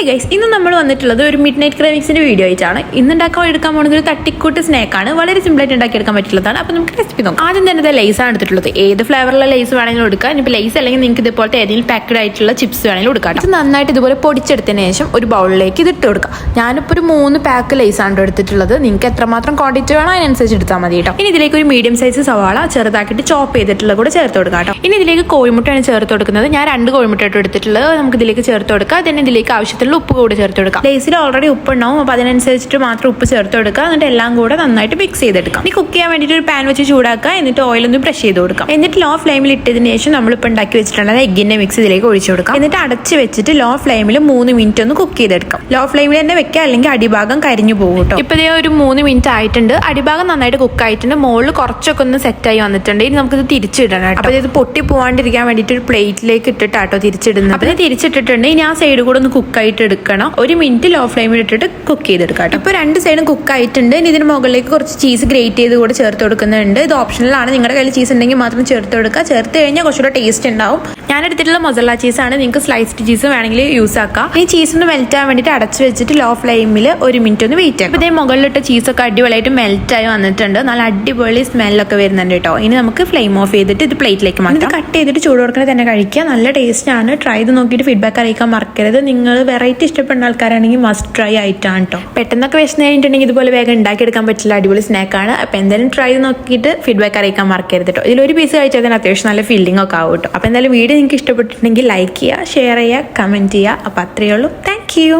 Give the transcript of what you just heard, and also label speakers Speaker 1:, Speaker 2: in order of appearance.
Speaker 1: Guys, ഇന്ന് നമ്മൾ വന്നിട്ടുള്ളത് ഒരു മിഡ് നൈറ്റ് ക്രേവിങ്സിന്റെ വീഡിയോ ആയിട്ടാണ്. ഇന്ന് എടുക്കാൻ പോകുന്നത് ഒരു തട്ടിക്കൂട്ട് സ്നാക്കാണ്. വളരെ സിമ്പിളായിട്ട് ഉണ്ടാക്കിയെടുക്കാൻ പറ്റുള്ളതാണ്. അപ്പോൾ നമുക്ക് റെസിപ്പി നോക്കാം. ആദ്യം തന്നെ ലേസാണ് എടുത്തിട്ടുള്ളത്. ഏത് ഫ്ലേവറിലുള്ള ലേസ് വേണമെങ്കിലും എടുക്കാം. ഇപ്പോൾ ലേസ് അല്ലെങ്കിൽ നിങ്ങൾക്ക് ഇതുപോലത്തെ ഏതെങ്കിലും പാക്കഡ് ആയിട്ടുള്ള ചിപ്സ് വേണമെങ്കിലും എടുക്കാം. ഇത് നന്നായിട്ട് ഇതുപോലെ പൊടിച്ചെടുത്തതിന് ശേഷം ഒരു ബൗളിലേക്ക് ഇത് ഇട്ട് കൊടുക്കാം. ഞാനിപ്പോൾ ഒരു 3 പാക്ക് ലേസാണ് എടുത്തിട്ടുള്ളത്. നിങ്ങൾക്ക് എത്രമാത്രം ക്വാണ്ടിറ്റി വേണോ അതിനനുസരിച്ച് എടുത്താൽ മതി കേട്ടോ. ഇനി ഇതിലേക്ക് ഒരു മീഡിയം സൈസ് സവാള ചെറുതാക്കിയിട്ട് ചോപ്പ് ചെയ്തിട്ടുള്ളത് കൂടെ ചേർത്ത് കൊടുക്കാം കേട്ടോ. ഇനി ഇതിലേക്ക് കോഴിമുട്ടയാണ് ചേർത്ത് കൊടുക്കുന്നത്. ഞാൻ 2 കോഴിമുട്ടയായിട്ട് എടുത്തിട്ടുള്ളത്. നമുക്ക് ഇതിലേക്ക് ചേർത്ത് കൊടുക്കാം. then ഇതിലേക്ക് ആവശ്യത്തിലുള്ള ഉപ്പ് കൂടി ചേർത്ത് കൊടുക്കാം. ലേസിൽ ഓൾറെഡി ഉപ്പ് ഉണ്ടാവും, അപ്പോൾ അതിനനുസരിച്ചിട്ട് മാത്രം ഉപ്പ് ചേർത്ത് കൊടുക്കുക. എന്നിട്ട് എല്ലാം കൂടെ നന്നായിട്ട് മിക്സ് ചെയ്തെടുക്കാം. ഇനി കുക്ക് ചെയ്യാൻ വേണ്ടിയിട്ട് ഒരു പാൻ വെച്ച് ചൂടാക്കുക. എന്നിട്ട് ഓയിലൊന്ന് ബ്രഷ് ചെയ്ത് കൊടുക്കാം. എന്നിട്ട് ലോ ഫ്ലെയിമിൽ ഇട്ടതിന് ശേഷം നമ്മളിപ്പോൾ ഉണ്ടാക്കി വെച്ചിട്ടുള്ള എഗ്ഗിന്റെ മിക്സ് ഇതിലേക്ക് ഒഴിച്ചു കൊടുക്കാം. എന്നിട്ട് അടച്ച് വെച്ചിട്ട് ലോ ഫ്ലെയിമിൽ 3 മിനിറ്റ് ഒന്ന് കുക്ക് ചെയ്തെടുക്കാം. ലോ ഫ്ലെയിമിൽ തന്നെ വെക്കുക, അല്ലെങ്കിൽ അടിഭാഗം കരിഞ്ഞു പോകും കേട്ടോ. ഇപ്പോൾ ഇതേ ഒരു 3 മിനിറ്റ് ആയിട്ടുണ്ട്. അടിഭാഗം നന്നായിട്ട് കുക്ക് ആയിട്ടുണ്ട്. മുകളിൽ കുറച്ചൊക്കെ ഒന്ന് സെറ്റായി വന്നിട്ടുണ്ട്. ഇനി നമുക്കിത് തിരിച്ചിടണം കേട്ടോ. അപ്പോൾ ഇത് പൊട്ടി പോകാണ്ടിരിക്കാൻ വേണ്ടിയിട്ട് ഒരു പ്ലേറ്റിലേക്ക് ഇട്ടിട്ടാട്ടോ തിരിച്ചിടുന്നത്. അപ്പോൾ ഇത് തിരിച്ചിട്ടിട്ടുണ്ട്. ഇനി ആ സൈഡ് കൂടെ ഒന്ന് കുക്കായിട്ട് എടുക്കണം. 1 മിനിറ്റ് ലോ ഫ്ലെയിമിൽ ഇട്ടിട്ട് കുക്ക് ചെയ്തെടുക്കാം. ഇപ്പോൾ 2 സൈഡും കുക്ക് ആയിട്ടുണ്ട്. ഇനി ഇതിന് മുകളിലേക്ക് കുറച്ച് ചീസ് ഗ്രേറ്റ് ചെയ്ത് കൂടെ ചേർത്ത് കൊടുക്കുന്നുണ്ട്. ഇത് ഓപ്ഷണലാണ്. നിങ്ങളുടെ കയ്യിൽ ചീസ് ഉണ്ടെങ്കിൽ മാത്രം ചേർത്ത് കൊടുക്കുക. ചേർത്ത് കഴിഞ്ഞാൽ കുറച്ചുകൂടെ ടേസ്റ്റ് ഉണ്ടാവും. ഞാൻ എടുത്തിട്ടുള്ള മൊസറല്ല ചീസാണ്. നിങ്ങൾക്ക് സ്ലൈസ്ഡ് ചീസ് വേണമെങ്കിൽ യൂസ് ആക്കാം. ഈ ചീസ് ഒന്ന് മെൽറ്റ് ആവാൻ വേണ്ടിയിട്ട് അടച്ച് വെച്ചിട്ട് ലോ ഫ്ലെയിമിൽ 1 മിനിറ്റ് ഒന്ന് വെയിറ്റ് ആക്കും. ഇതേ മുകളിലിട്ട ചീസൊക്കെ അടിപൊളിയായിട്ട് മെൽറ്റായി വന്നിട്ടുണ്ട്. നല്ല അടിപൊളി സ്മെല്ലൊക്കെ വരുന്നുണ്ട് കേട്ടോ. ഇനി നമുക്ക് ഫ്ലെയിം ഓഫ് ചെയ്തിട്ട് ഇത് പ്ലേറ്റിലേക്ക് മാറ്റാം. ഇത് കട്ട് ചെയ്തിട്ട് ചൂട് കൊടുക്കുന്നത് തന്നെ കഴിക്കുക. നല്ല ടേസ്റ്റ് ആണ്. ട്രൈ ചെയ്ത് നോക്കിയിട്ട് ഫീഡ്ബാക്ക് അറിയിക്കാൻ മറക്കരുത്. നിങ്ങൾ വെറൈറ്റി ഇഷ്ടപ്പെടുന്ന ആൾക്കാരാണെങ്കിൽ മസ്റ്റ് ട്രൈ ആയിട്ടാണ് കേട്ടോ. പെട്ടെന്നൊക്കെ വിശന്ന് കഴിഞ്ഞിട്ടുണ്ടെങ്കിൽ ഇതുപോലെ വേഗം ഉണ്ടാക്കിയെടുക്കാൻ പറ്റില്ല അടിപൊളി സ്നാക്കാണ്. അപ്പോൾ എന്തായാലും ട്രൈ ചെയ്ത് നോക്കിയിട്ട് ഫീഡ്ബാക്ക് അറിയിക്കാൻ മറക്കരുത് കേട്ടോ. ഇതിലൊരു പീസ് കഴിച്ചാൽ തന്നെ അത്യാവശ്യം നല്ല ഫീലിംഗ് ഒക്കെ ആവും കേട്ടോ. അപ്പോൾ എന്തായാലും വീഡിയോ നിങ്ങൾക്ക് ഇഷ്ടപ്പെട്ടിട്ടുണ്ടെങ്കിൽ ലൈക്ക് ചെയ്യുക, ഷെയർ ചെയ്യുക, കമൻറ്റ് ചെയ്യുക. അപ്പോൾ അത്രയേ ഉള്ളൂ. Thank you.